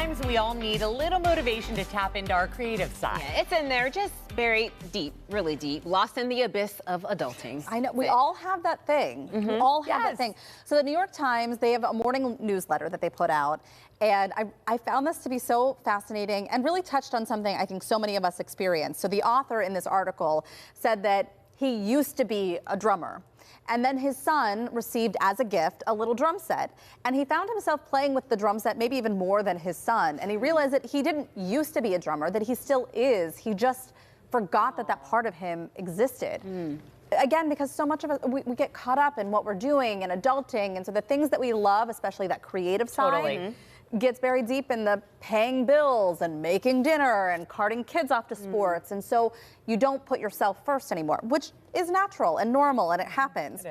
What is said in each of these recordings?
Sometimes we all need a little motivation to tap into our creative side. Yeah, it's in there, just buried deep, really deep, lost in the abyss of adulting. I know, we all have that thing. We all have that thing. So the New York Times, they have a morning newsletter that they put out. And I found this to be so fascinating and really touched on something I think so many of us experience. So the author in this article said that he used to be a drummer. And then his son received as a gift a little drum set. And he found himself playing with the drum set maybe even more than his son. And he realized that he didn't used to be a drummer, that he still is. He just forgot that that part of him existed. Again, because so much of us, we get caught up in what we're doing and adulting. And so the things that we love, especially that creative side, gets very deep in the paying bills and making dinner and carting kids off to sports. And so you don't put yourself first anymore, which is natural and normal and it happens.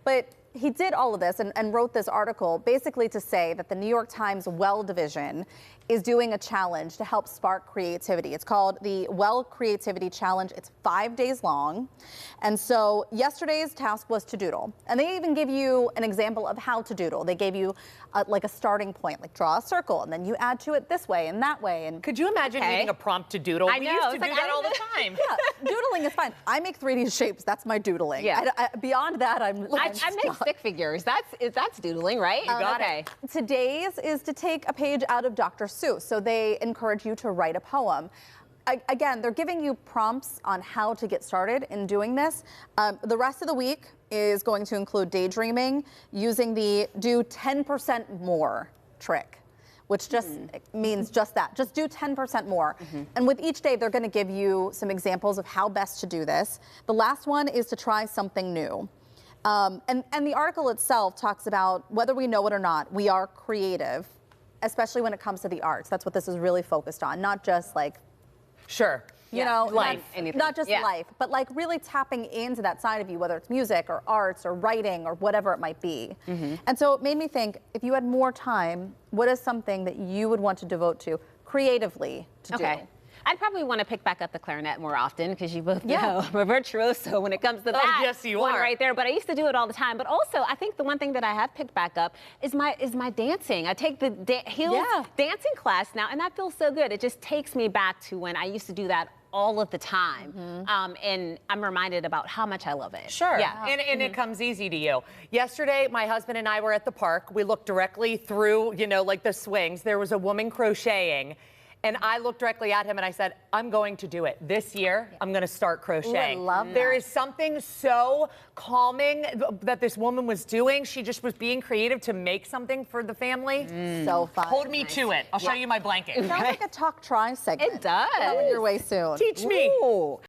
But he did all of this and wrote this article basically to say that the New York Times Well division is doing a challenge to help spark creativity. It's called the Well Creativity Challenge. It's 5 days long. And so yesterday's task was to doodle. And they even give you an example of how to doodle. They gave you like a starting point, like draw a circle, and then you add to it this way and that way. And could you imagine needing a prompt to doodle? I know. We used to it's do like, that all the time. yeah, doodling is fine. I make 3D shapes. That's my doodling. Yeah. Beyond that, I make stick figures. That's doodling, right? You got it. Today's is to take a page out of Dr. Seuss. So they encourage you to write a poem. Again, they're giving you prompts on how to get started in doing this. The rest of the week is going to include daydreaming, using the do 10% more trick, which just means just that. Just do 10% more. And with each day, they're going to give you some examples of how best to do this. The last one is to try something new. And the article itself talks about whether we know it or not, we are creative, especially when it comes to the arts. That's what this is really focused on, not just like, you know, life, not just life, but like really tapping into that side of you, whether it's music or arts or writing or whatever it might be. And so it made me think, if you had more time, what is something that you would want to devote to creatively to do? I'd probably want to pick back up the clarinet more often because you both know I'm a virtuoso when it comes to that. Yes, you one are. right there. But I used to do it all the time. But also, I think the one thing that I have picked back up is my dancing. I take the heels dancing class now, and that feels so good. It just takes me back to when I used to do that all of the time. And I'm reminded about how much I love it. Yeah. And it comes easy to you. Yesterday, my husband and I were at the park. We looked directly through, you know, like the swings. There was a woman crocheting. And I looked directly at him and I said, I'm going to do it. This year, I'm going to start crocheting. Ooh, I love that. There is something so calming that this woman was doing. She just was being creative to make something for the family. So fun. Hold me to it. I'll show you my blanket. It sounds like a talk try segment. It does. Coming your way soon. Teach me. Ooh.